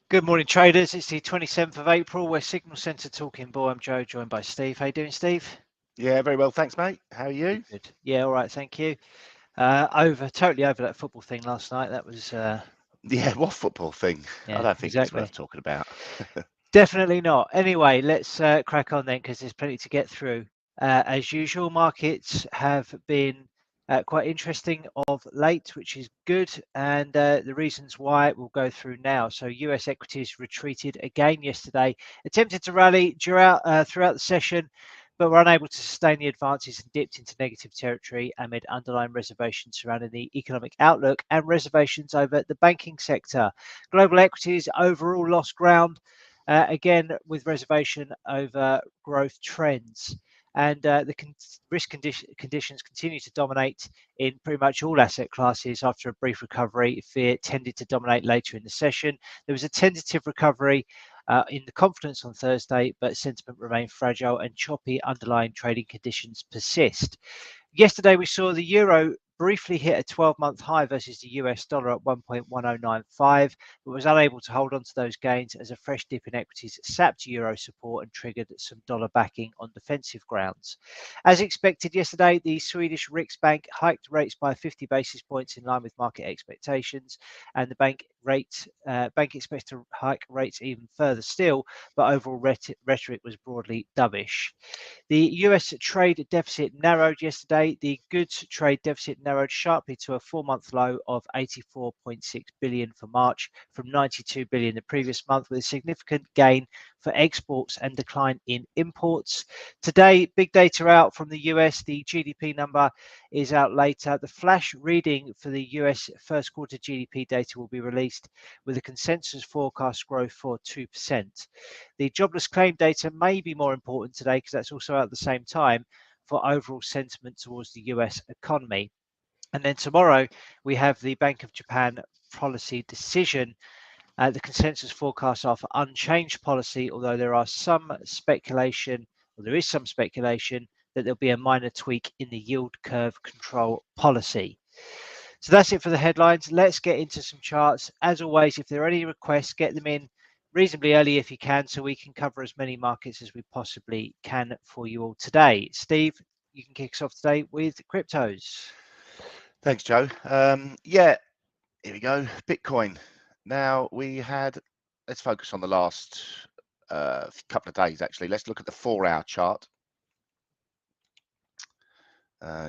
Good morning, traders. It's the 27th of April. We're Signal Centre talking ball. I'm Joe, joined by Steve. How you doing, Steve? Yeah, very well, thanks, mate. How are you? Good. Yeah, all right, thank you. Totally over that football thing last night. That was, Yeah, what football thing? I yeah, don't think it's exactly. worth talking about. Definitely not. Anyway, let's crack on then, because there's plenty to get through. As usual, markets have been quite interesting of late, which is good. And the reasons why we'll go through now. So US equities retreated again yesterday, attempted to rally throughout the session, but were unable to sustain the advances and dipped into negative territory amid underlying reservations surrounding the economic outlook and reservations over the banking sector. Global equities overall lost ground. Again, with reservation over growth trends. And the risk conditions continue to dominate in pretty much all asset classes after a brief recovery. Fear tended to dominate later in the session. There was a tentative recovery in the confidence on Thursday, but sentiment remained fragile and choppy underlying trading conditions persist. Yesterday, we saw the euro briefly hit a 12-month high versus the US dollar at 1.1095, but was unable to hold on to those gains as a fresh dip in equities sapped euro support and triggered some dollar backing on defensive grounds. As expected yesterday, the Swedish Riksbank hiked rates by 50 basis points in line with market expectations, and the bank expects to hike rates even further still, but overall rhetoric was broadly dovish. The US trade deficit narrowed yesterday. The goods trade deficit narrowed sharply to a 4-month low of 84.6 billion for March from 92 billion the previous month, with a significant gain for exports and decline in imports. Today, big data out from the US. The GDP number is out later. The flash reading for the US first quarter GDP data will be released with a consensus forecast growth for 2%. The jobless claim data may be more important today because that's also out at the same time for overall sentiment towards the US economy. And then tomorrow we have the Bank of Japan policy decision. The consensus forecasts are for unchanged policy, although there is some speculation that there'll be a minor tweak in the yield curve control policy. So that's it for the headlines. Let's get into some charts. As always, if there are any requests, get them in reasonably early if you can, so we can cover as many markets as we possibly can for you all today. Steve, you can kick us off today with cryptos. Thanks, Joe. Yeah, here we go. Bitcoin. Now let's focus on the last couple of days, actually. Let's look at the 4-hour chart.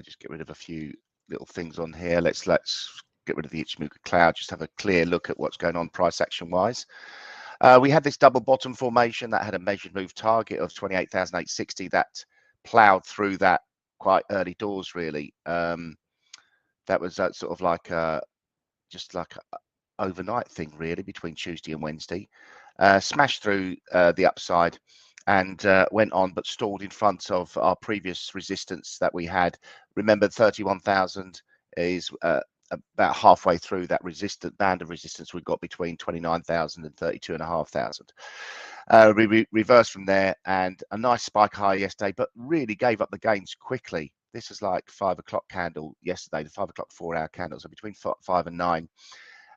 Just get rid of a few little things on here. Let's get rid of the Ichimoku cloud, just have a clear look at what's going on price action wise. We had this double bottom formation that had a measured move target of 28,860 that plowed through that quite early doors, really. That was sort of like just like a overnight thing, really, between Tuesday and Wednesday. Smashed through the upside and went on, but stalled in front of our previous resistance that we had. Remember, 31,000 is about halfway through that band of resistance we got between 29,000 and 32,500. We reversed from there, and a nice spike high yesterday, but really gave up the gains quickly. This is like 5 o'clock candle yesterday, the 5 o'clock 4-hour candle, so between 5 and 9,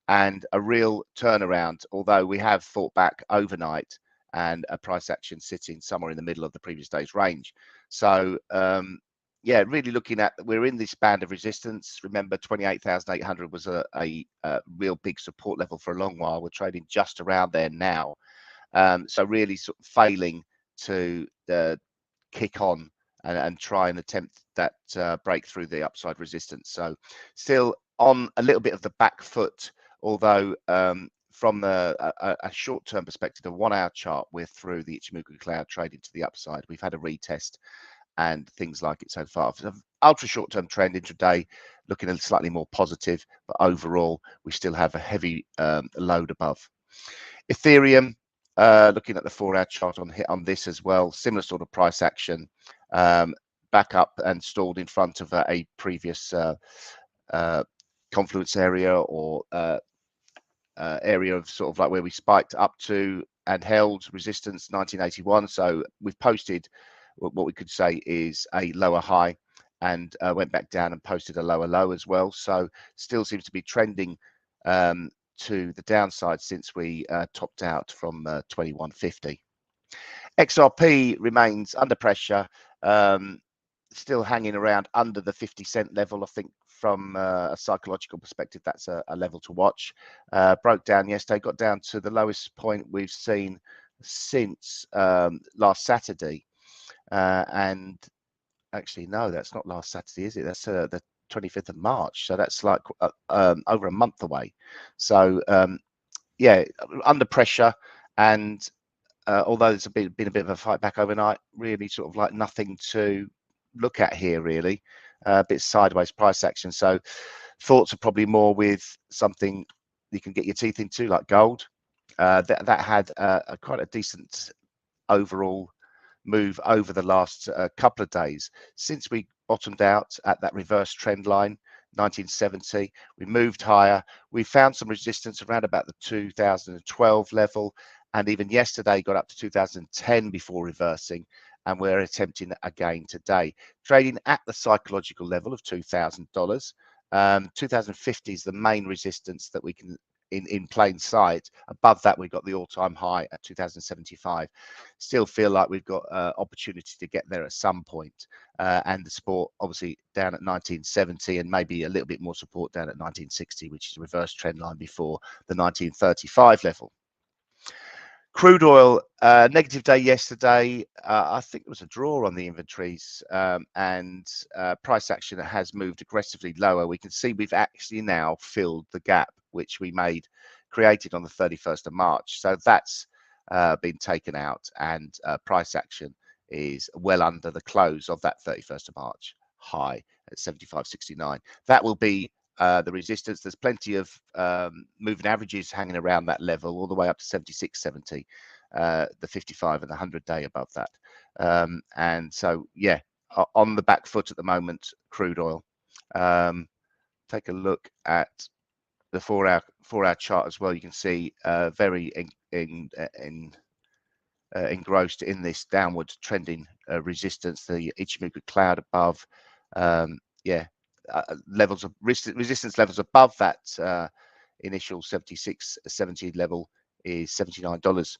and a real turnaround, although we have fought back overnight and a price action sitting somewhere in the middle of the previous day's range. So yeah, really looking at, we're in this band of resistance. Remember, 28,800 was a real big support level for a long while. We're trading just around there now. So really sort of failing to kick on and try and attempt that break through the upside resistance. So still on a little bit of the back foot, although from a short-term perspective, a 1-hour chart, we're through the Ichimoku cloud trading to the upside. We've had a retest and things like it so far. Ultra short-term trend intraday looking a slightly more positive, but overall we still have a heavy load above. Ethereum, looking at the 4-hour chart on this as well, similar sort of price action, back up and stalled in front of a previous confluence area or area of sort of like where we spiked up to and held resistance 1981. So we've posted what we could say is a lower high and went back down and posted a lower low as well. So still seems to be trending to the downside since we topped out from 21.50. XRP remains under pressure, still hanging around under the 50-cent level. I think from a psychological perspective, that's a level to watch. Broke down yesterday, got down to the lowest point we've seen since last Saturday. And actually, no, that's not last Saturday, is it? That's the 25th of March. So that's like over a month away. So yeah, under pressure. And although there's been a bit of a fight back overnight, really sort of like nothing to look at here, really. A bit sideways price action. So thoughts are probably more with something you can get your teeth into, like gold. That had quite a decent overall move over the last couple of days since we bottomed out at that reverse trend line 1970. We moved higher. We found some resistance around about the 2012 level, and even yesterday got up to 2010 before reversing, and we're attempting again today, trading at the psychological level of $2,000. 2050 is the main resistance that we can in plain sight. Above that, we've got the all-time high at 2075. Still feel like we've got opportunity to get there at some point, and the support obviously down at 1970, and maybe a little bit more support down at 1960, which is a reverse trend line before the 1935 level. Crude oil, negative day yesterday. I think it was a draw on the inventories, and price action has moved aggressively lower. We can see we've actually now filled the gap which we created on the 31st of March. So that's been taken out, and price action is well under the close of that 31st of March high at 75.69. That will be the resistance. There's plenty of moving averages hanging around that level all the way up to 76.70, the 55 and the 100-day above that. And so, yeah, on the back foot at the moment, crude oil. Take a look at the 4-hour chart as well. You can see very engrossed in this downward trending resistance, the Ichimoku cloud above. Yeah, levels of resistance levels above that initial 76.70 level is $79.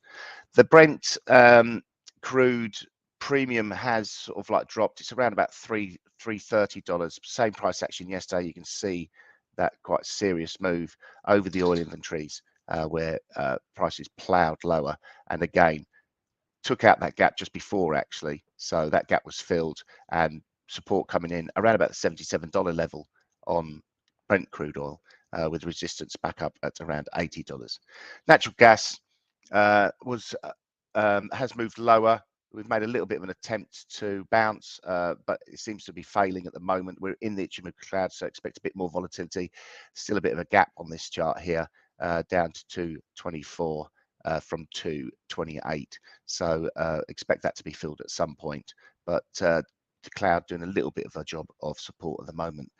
The Brent crude premium has sort of like dropped. It's around about $330. Same price action yesterday. You can see that quite serious move over the oil inventories, where prices ploughed lower, and again took out that gap just before, actually. So that gap was filled, and support coming in around about the $77 level on Brent crude oil, with resistance back up at around $80. Natural gas has moved lower. We've made a little bit of an attempt to bounce, but it seems to be failing at the moment. We're in the Ichimoku cloud, so expect a bit more volatility. Still a bit of a gap on this chart here, down to 224 from 228. So expect that to be filled at some point. But the cloud doing a little bit of a job of support at the moment.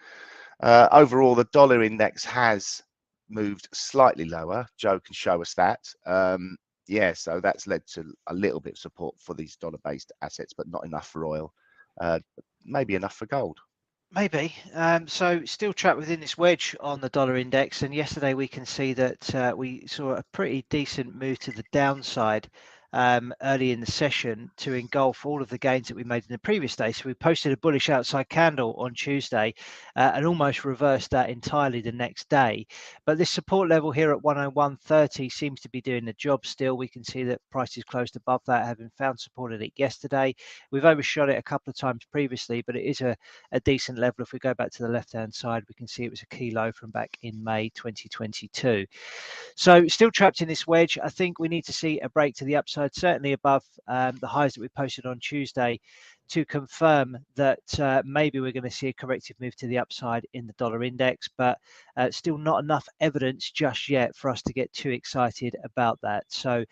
Overall, the dollar index has moved slightly lower. Joe can show us that. Yeah, so that's led to a little bit of support for these dollar-based assets, but not enough for oil. Maybe enough for gold. Maybe. So still trapped within this wedge on the dollar index, and yesterday we can see that we saw a pretty decent move to the downside early in the session to engulf all of the gains that we made in the previous day. So we posted a bullish outside candle on Tuesday and almost reversed that entirely the next day. But this support level here at 101.30 seems to be doing the job still. We can see that prices closed above that, having found support at it yesterday. We've overshot it a couple of times previously, but it is a decent level. If we go back to the left-hand side, we can see it was a key low from back in May 2022. So still trapped in this wedge. I think we need to see a break to the upside, certainly above the highs that we posted on Tuesday, to confirm that maybe we're going to see a corrective move to the upside in the dollar index, but still not enough evidence just yet for us to get too excited about that. So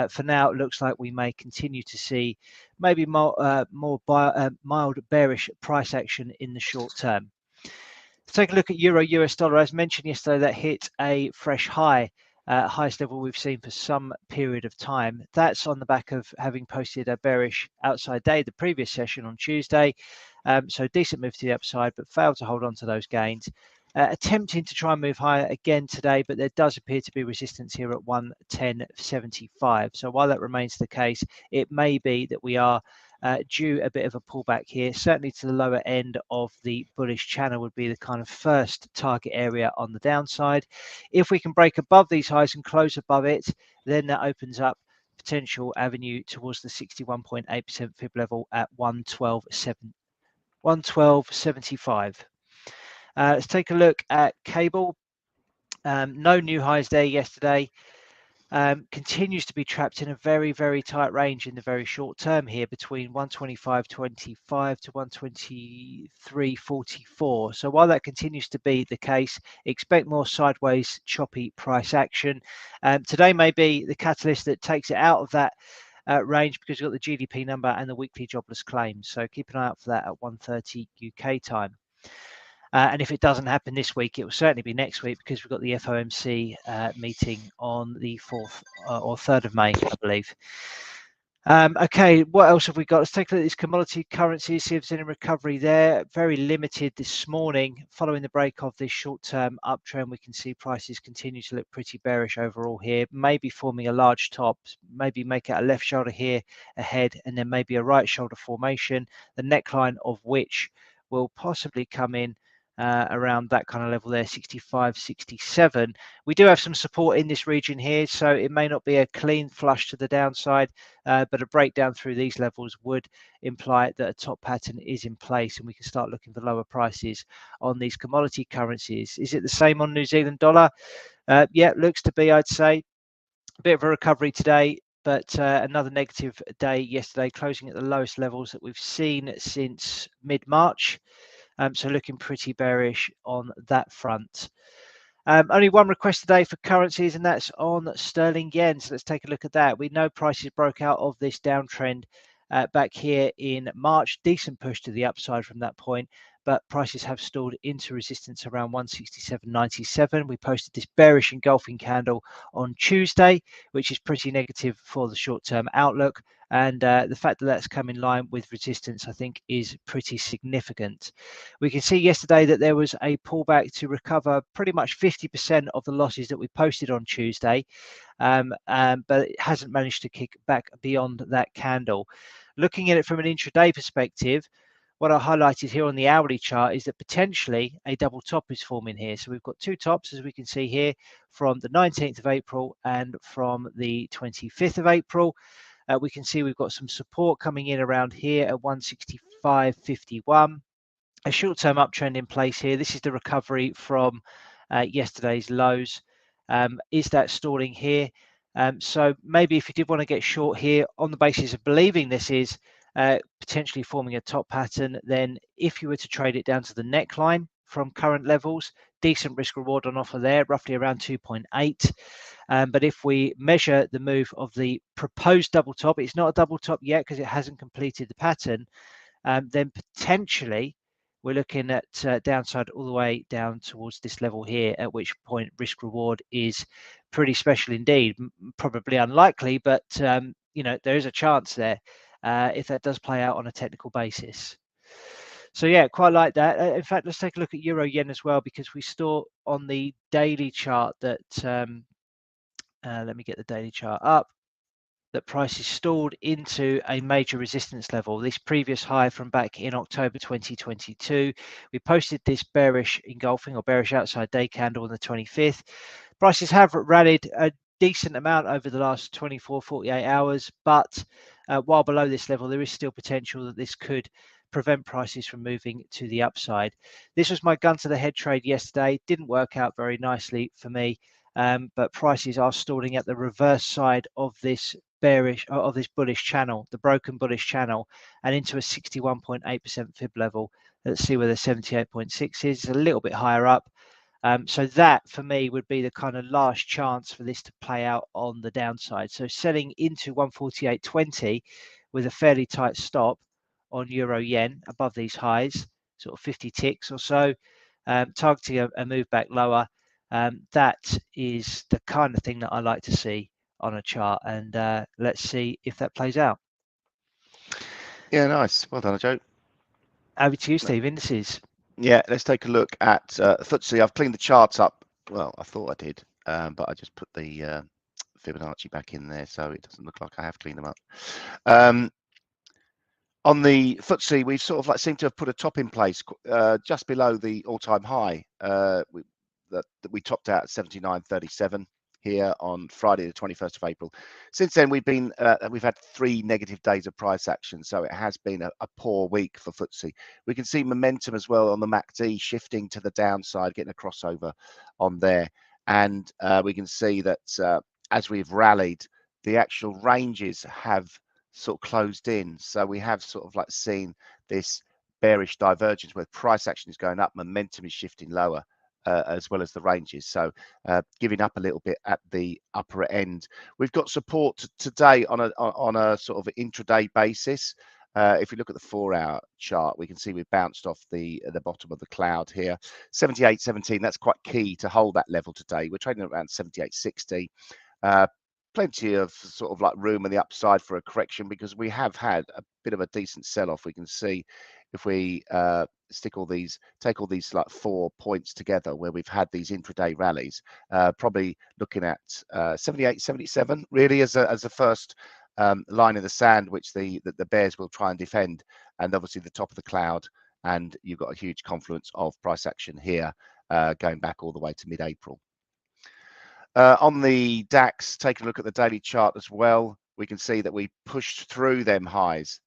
for now, it looks like we may continue to see maybe mild bearish price action in the short term. Let's take a look at Euro US dollar. As mentioned yesterday, that hit a fresh high, highest level we've seen for some period of time. That's on the back of having posted a bearish outside day the previous session on Tuesday. So decent move to the upside, but failed to hold on to those gains. attempting to try and move higher again today, but there does appear to be resistance here at 110.75. So while that remains the case, it may be that we are due a bit of a pullback here. Certainly to the lower end of the bullish channel would be the kind of first target area on the downside. If we can break above these highs and close above it, then that opens up potential avenue towards the 61.8% fib level at 112.75. Let's take a look at cable. No new highs there yesterday. Continues to be trapped in a very, very tight range in the very short term here between 125.25 to 123.44. So while that continues to be the case, expect more sideways choppy price action. Today may be the catalyst that takes it out of that range, because we've got the GDP number and the weekly jobless claims. So keep an eye out for that at 1:30 UK time. And if it doesn't happen this week, it will certainly be next week, because we've got the FOMC meeting on the 4th or 3rd of May, I believe. Okay, what else have we got? Let's take a look at these commodity currencies, see if there's any recovery there. Very limited this morning. Following the break of this short-term uptrend, we can see prices continue to look pretty bearish overall here, maybe forming a large top, maybe make it a left shoulder here ahead, and then maybe a right shoulder formation, the neckline of which will possibly come in around that kind of level there, 65, 67. We do have some support in this region here, so it may not be a clean flush to the downside, but a breakdown through these levels would imply that a top pattern is in place, and we can start looking for lower prices on these commodity currencies. Is it the same on New Zealand dollar? Yeah, looks to be, I'd say. A bit of a recovery today, but another negative day yesterday, closing at the lowest levels that we've seen since mid-March. So looking pretty bearish on that front. Only one request today for currencies, and that's on sterling yen. So let's take a look at that. We know prices broke out of this downtrend back here in March. Decent push to the upside from that point, but prices have stalled into resistance around 167.97. We posted this bearish engulfing candle on Tuesday, which is pretty negative for the short-term outlook. And the fact that that's come in line with resistance, I think, is pretty significant. We can see yesterday that there was a pullback to recover pretty much 50% of the losses that we posted on Tuesday, but it hasn't managed to kick back beyond that candle. Looking at it from an intraday perspective, what I highlighted here on the hourly chart is that potentially a double top is forming here. So we've got two tops, as we can see here, from the 19th of April and from the 25th of April. We can see we've got some support coming in around here at 165.51. A short-term uptrend in place here. This is the recovery from yesterday's lows. Is that stalling here? So maybe if you did want to get short here on the basis of believing this is potentially forming a top pattern, then if you were to trade it down to the neckline from current levels, decent risk reward on offer there, roughly around 2.8. But if we measure the move of the proposed double top, it's not a double top yet because it hasn't completed the pattern, then potentially we're looking at downside all the way down towards this level here, at which point risk reward is pretty special indeed. Probably unlikely, but you know, there is a chance there if that does play out on a technical basis. So yeah, quite like that. In fact, let's take a look at euro yen as well, because we saw on the daily chart that let me get the daily chart up, that prices stalled into a major resistance level. This previous high from back in October 2022, we posted this bearish engulfing or bearish outside day candle on the 25th. Prices have rallied a decent amount over the last 24, 48 hours, but while below this level, there is still potential that this could prevent prices from moving to the upside. This was my gun to the head trade yesterday. Didn't work out very nicely for me, but prices are stalling at the reverse side of this bearish, of this bullish channel, the broken bullish channel, and into a 61.8% fib level. Let's see where the 78.6 is. It's a little bit higher up. So that for me would be the kind of last chance for this to play out on the downside. So selling into 148.20 with a fairly tight stop on euro yen above these highs, sort of 50 ticks or so, targeting a move back lower. That is the kind of thing that I like to see on a chart, and let's see if that plays out. Yeah, nice. Well done, Joe. Over to you, Steve. Indices. Yeah, let's take a look at FTSE. I've cleaned the charts up. Well, I thought I did, but I just put the Fibonacci back in there, so it doesn't look like I have cleaned them up. On the FTSE, we've sort of like seemed to have put a top in place just below the all-time high that we topped out at 79.37 here on Friday, the 21st of April. Since then, we've had 3 negative days of price action, so it has been a poor week for FTSE. We can see momentum as well on the MACD shifting to the downside, getting a crossover on there, and we can see that as we've rallied, the actual ranges have sort of closed in. So we have sort of like seen this bearish divergence where price action is going up, momentum is shifting lower, as well as the ranges. So giving up a little bit at the upper end. We've got support today on a sort of intraday basis. If we look at the 4-hour chart, we can see we've bounced off the bottom of the cloud here. 78.17, that's quite key to hold that level today. We're trading around 78.60. Plenty of sort of like room on the upside for a correction because we have had a bit of a decent sell-off. We can see if we take all these like 4 points together where we've had these intraday rallies, probably looking at 78, 77 really as a first line in the sand, which the bears will try and defend, and obviously the top of the cloud, and you've got a huge confluence of price action here going back all the way to mid-April. On the DAX, take a look at the daily chart as well. We can see that we pushed through them highs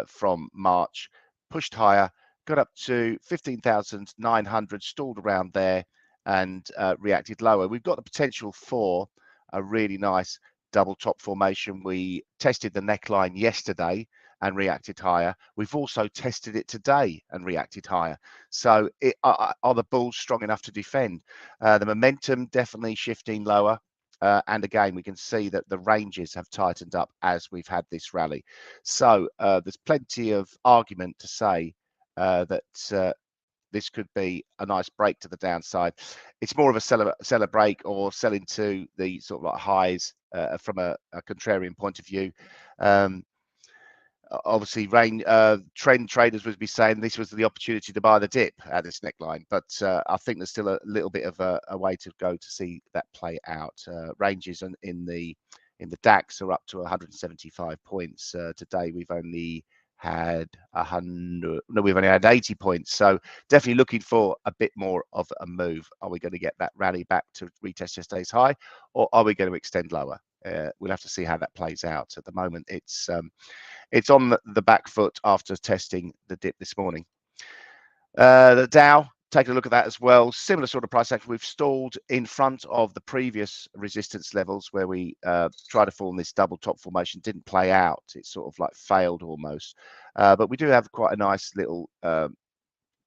from March, pushed higher, got up to 15,900, stalled around there, and reacted lower. We've got the potential for a really nice double top formation. We tested the neckline yesterday and reacted higher. We've also tested it today and reacted higher. So are the bulls strong enough to defend? The momentum definitely shifting lower. And again, we can see that the ranges have tightened up as we've had this rally. So there's plenty of argument to say that this could be a nice break to the downside. It's more of a seller break or sell into the sort of like highs from a contrarian point of view. Obviously, trend traders would be saying this was the opportunity to buy the dip at this neckline, but I think there's still a little bit of a way to go to see that play out. Ranges in the DAX are up to 175 points. Today we've only had 100. No, we've only had 80 points. So definitely looking for a bit more of a move. Are we going to get that rally back to retest yesterday's high, or are we going to extend lower? We'll have to see how that plays out. At the moment, it's on the back foot after testing the dip this morning. The Dow, take a look at that as well. Similar sort of price action. We've stalled in front of the previous resistance levels where we tried to form this double top formation. Didn't play out. It sort of like failed almost. But we do have quite a nice little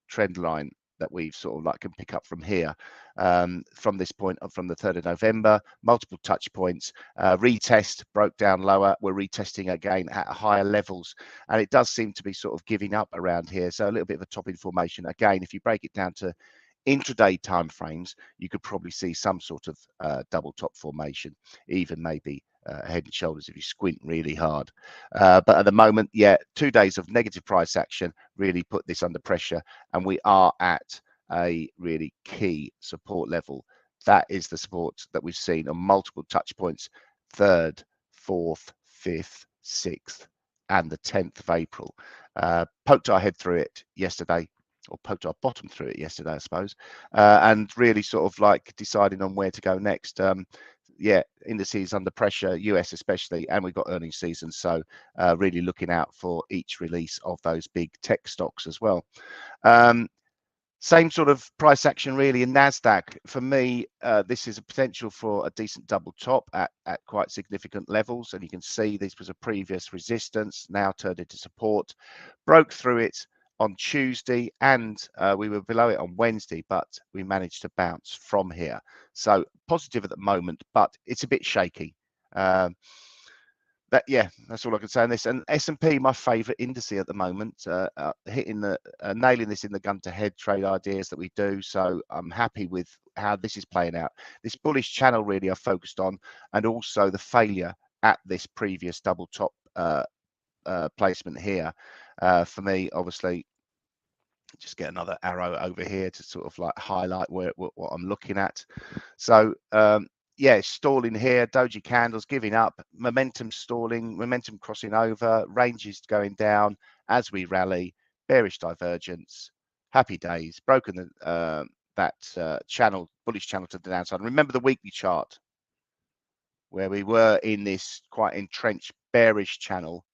trend line that we've sort of like can pick up from here, from this point from the 3rd of November, multiple touch points, retest, broke down lower, we're retesting again at higher levels, and it does seem to be sort of giving up around here. So a little bit of a top in formation. Again, if you break it down to intraday timeframes, you could probably see some sort of double top formation, even maybe head and shoulders if you squint really hard. But at the moment, yeah, 2 days of negative price action really put this under pressure, and we are at a really key support level. That is the support that we've seen on multiple touch points: 3rd, 4th, 5th, 6th, and the 10th of April. Poked our head through it yesterday, or poked our bottom through it yesterday, I suppose, and really sort of like deciding on where to go next. Yeah, indices under pressure, US especially, and we've got earnings season, so really looking out for each release of those big tech stocks as well. Same sort of price action really in NASDAQ. For me, this is a potential for a decent double top at quite significant levels, and you can see this was a previous resistance, now turned into support. Broke through it on Tuesday, and we were below it on Wednesday, but we managed to bounce from here. So positive at the moment, but it's a bit shaky. Yeah, that's all I can say on this. And S&P, my favorite index at the moment, nailing this in the gun to head trade ideas that we do. So I'm happy with how this is playing out. This bullish channel really I've focused on, and also the failure at this previous double top placement here. For me, obviously, Just get another arrow over here to sort of like highlight what I'm looking at. So yeah, stalling here, doji candles giving up, momentum stalling, momentum crossing over, ranges going down as we rally, bearish divergence, happy days, broken that channel, bullish channel to the downside. Remember the weekly chart where we were in this quite entrenched bearish channel,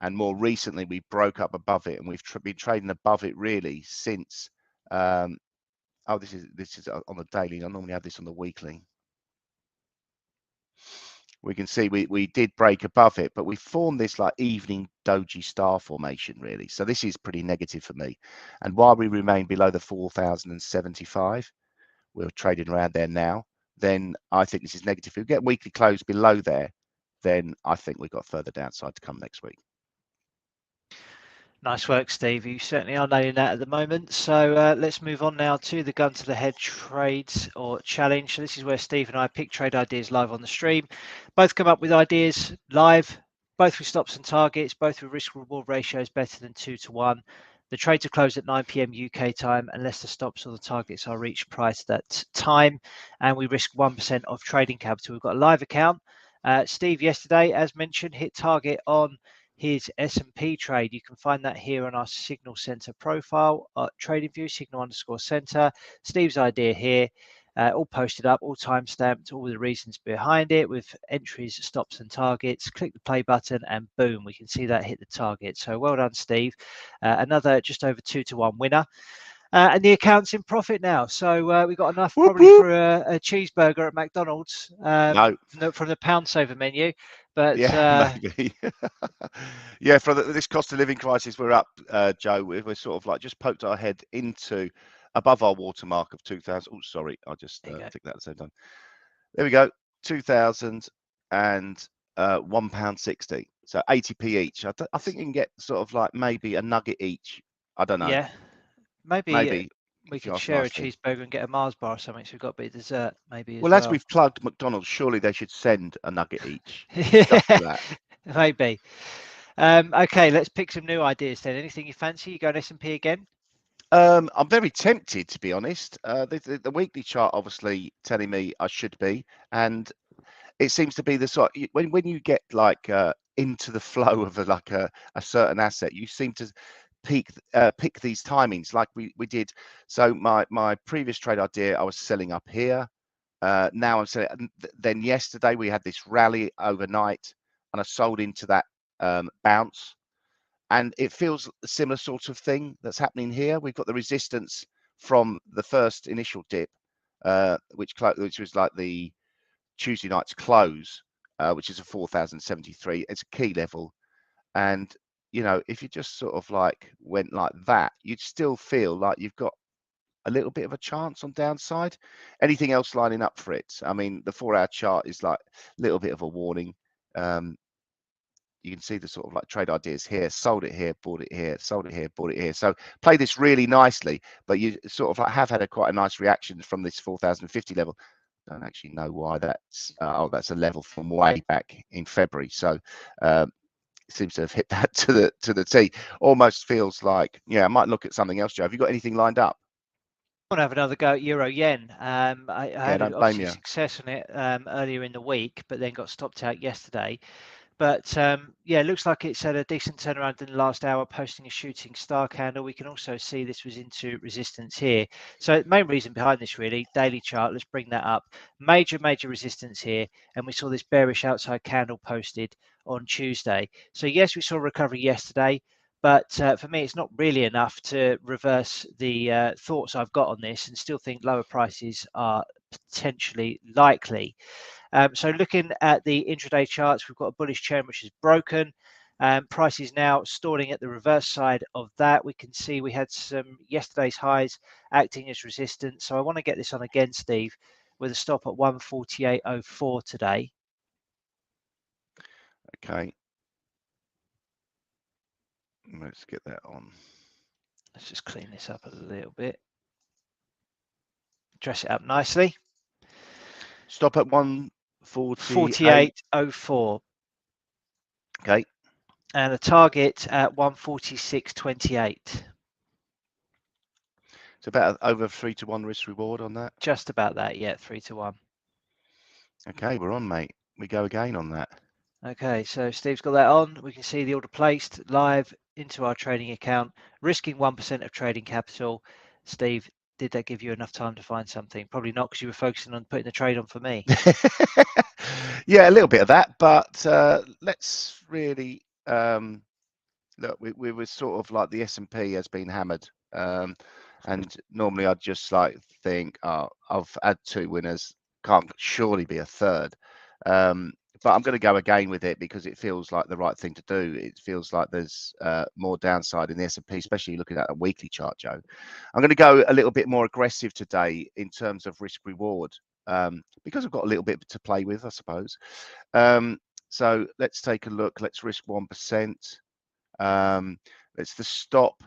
and more recently we broke up above it, and we've been trading above it really since oh, this is on the daily. I normally have this on the weekly. We can see we did break above it, but we formed this like evening doji star formation really. So this is pretty negative for me. And while we remain below the 4,075, we're trading around there now, then I think this is negative. If we get weekly close below there, then I think we've got further downside to come next week. Nice work, Steve. You certainly are nailing that at the moment. So let's move on now to the gun to the head trades or challenge. So this is where Steve and I pick trade ideas live on the stream. Both come up with ideas live, both with stops and targets, both with risk reward ratios better than 2 to 1. The trades are closed at 9 p.m. UK time unless the stops or the targets are reached prior to that time. And we risk 1% of trading capital. We've got a live account. Steve yesterday, as mentioned, hit target on his S&P trade. You can find that here on our Signal Center profile, trading view, Signal_Center. Steve's idea here, all posted up, all time stamped, all the reasons behind it with entries, stops and targets. Click the play button and boom, we can see that hit the target. So well done, Steve. Another just over 2 to 1 winner. And the account's in profit now. So we've got enough probably for a cheeseburger at McDonald's No. from the pound saver menu. But yeah, maybe. Yeah, for this cost of living crisis, we're up, Joe. We're sort of like just poked our head into above our watermark of 2,000. Oh, sorry, I just think that at the same time. There we go, 2,000 and £1.60. So 80p each. I think you can get sort of like maybe a nugget each. I don't know. Yeah, maybe we could share nicely. A cheeseburger and get a Mars bar or something. So we've got a bit of dessert maybe as well. Well, as we've plugged McDonald's, surely they should send a nugget each. Just for that. Maybe. Okay, let's pick some new ideas then. Anything you fancy? You going S&P again? I'm very tempted, to be honest. The weekly chart obviously telling me I should be, and it seems to be the sort when you get like into the flow of a certain asset, you seem to pick these timings like we did. So my previous trade idea, I was selling up here. Now I'm selling. Then yesterday we had this rally overnight, and I sold into that bounce. And it feels a similar sort of thing that's happening here. We've got the resistance from the first initial dip, which was like the Tuesday night's close, which is a 4,073. It's a key level. And, you know, if you just sort of like went like that, you'd still feel like you've got a little bit of a chance on downside. Anything else lining up for it? I mean, the 4-hour chart is like a little bit of a warning. You can see the sort of like trade ideas here, sold it here, bought it here, sold it here, bought it here. So play this really nicely, but you sort of like have had quite a nice reaction from this 4,050 level. Don't actually know why that's, oh, that's a level from way back in February. So seems to have hit that to the T. Almost feels like, yeah, I might look at something else, Joe. Have you got anything lined up? I want to have another go at Euro Yen. I had obviously success on it earlier in the week, but then got stopped out yesterday. But yeah, it looks like it's had a decent turnaround in the last hour, posting a shooting star candle. We can also see this was into resistance here. So the main reason behind this really, daily chart, let's bring that up. Major resistance here. And we saw this bearish outside candle posted on Tuesday. So yes, we saw a recovery yesterday. But for me, it's not really enough to reverse the thoughts I've got on this and still think lower prices are potentially likely. So looking at the intraday charts, we've got a bullish trend which is broken. Price is now stalling at the reverse side of that. We can see we had some yesterday's highs acting as resistance. So I want to get this on again, Steve, with a stop at 148.04 today. Okay. Let's get that on. Let's just clean this up a little bit. Dress it up nicely. Stop at 148.04. Okay. And the target at 146.28. It's about over 3-to-1 risk reward on that. Just about that, yeah, 3-to-1. Okay, we're on, mate. We go again on that. Okay, so Steve's got that on. We can see the order placed live into our trading account, risking 1% of trading capital. Steve, did that give you enough time to find something? Probably not, because you were focusing on putting the trade on for me. Yeah, a little bit of that, but let's really look. We were sort of like the S&P has been hammered, and normally I'd just like think, oh, I've had 2 winners, can't surely be a third. But I'm going to go again with it because it feels like the right thing to do. It feels like there's more downside in the S&P, especially looking at a weekly chart, Joe. I'm going to go a little bit more aggressive today in terms of risk reward, because I've got a little bit to play with, I suppose. So let's take a look. Let's risk 1%. It's the stop.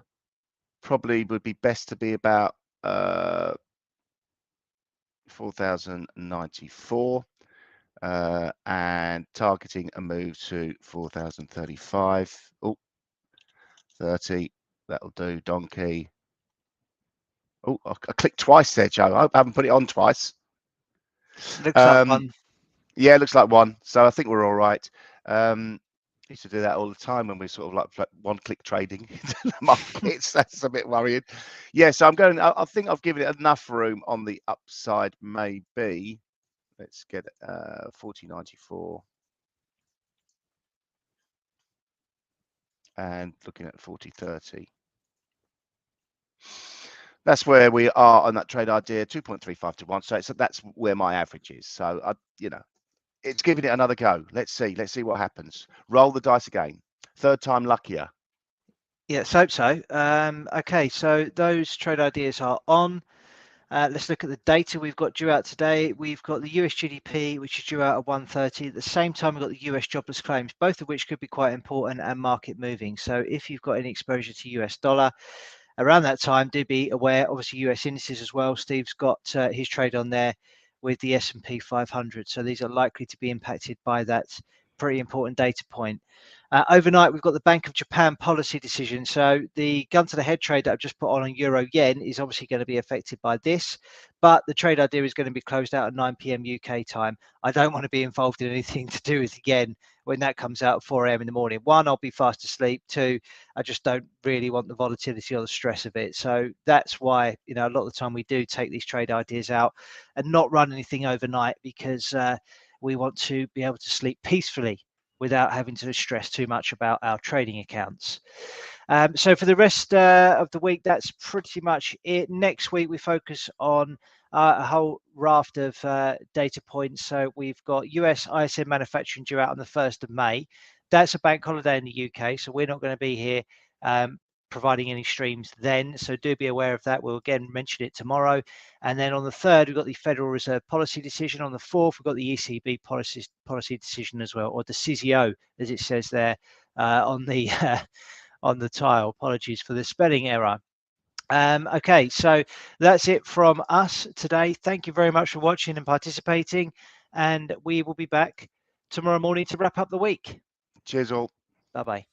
Probably would be best to be about 4,094, and targeting a move to 4,035. Oh, 30. That'll do. Donkey. Oh, I clicked twice there, Joe. I haven't put it on twice. Looks like one. Yeah, it looks like one. So I think we're all right. Used to do that all the time when we're sort of like one-click trading into the markets. That's a bit worrying. Yeah, so I'm going. I think I've given it enough room on the upside. Maybe let's get 40.94 and looking at 40.30. That's where we are on that trade idea, 2.35 to 1. So that's where my average is. So it's giving it another go. Let's see what happens. Roll the dice again. Third time luckier. Yeah, let's hope so. Okay, so those trade ideas are on. Let's look at the data we've got due out today. We've got the US GDP, which is due out at 1:30. At the same time, we've got the US jobless claims, both of which could be quite important and market moving. So if you've got any exposure to US dollar around that time, do be aware. Obviously, US indices as well. Steve's got his trade on there with the S&P 500. So these are likely to be impacted by that pretty important data point. Overnight, we've got the Bank of Japan policy decision. So the gun to the head trade that I've just put on euro yen is obviously going to be affected by this, but the trade idea is going to be closed out at 9 p.m. UK time. I don't want to be involved in anything to do with yen when that comes out at 4 a.m. in the morning. One, I'll be fast asleep. Two, I just don't really want the volatility or the stress of it. So that's why, a lot of the time we do take these trade ideas out and not run anything overnight, because we want to be able to sleep peacefully without having to stress too much about our trading accounts. So for the rest of the week, that's pretty much it. Next week, we focus on a whole raft of data points. So we've got US ISM manufacturing due out on the 1st of May. That's a bank holiday in the UK, so we're not going to be here providing any streams then. So do be aware of that. We'll again mention it tomorrow. And then on the 3rd, we've got the Federal Reserve policy decision. On the 4th, we've got the ECB policy decision as well, or decisio, as it says there on the on the tile. Apologies for the spelling error. Okay, so that's it from us today. Thank you very much for watching and participating, and we will be back tomorrow morning to wrap up the week. Cheers all. Bye-bye.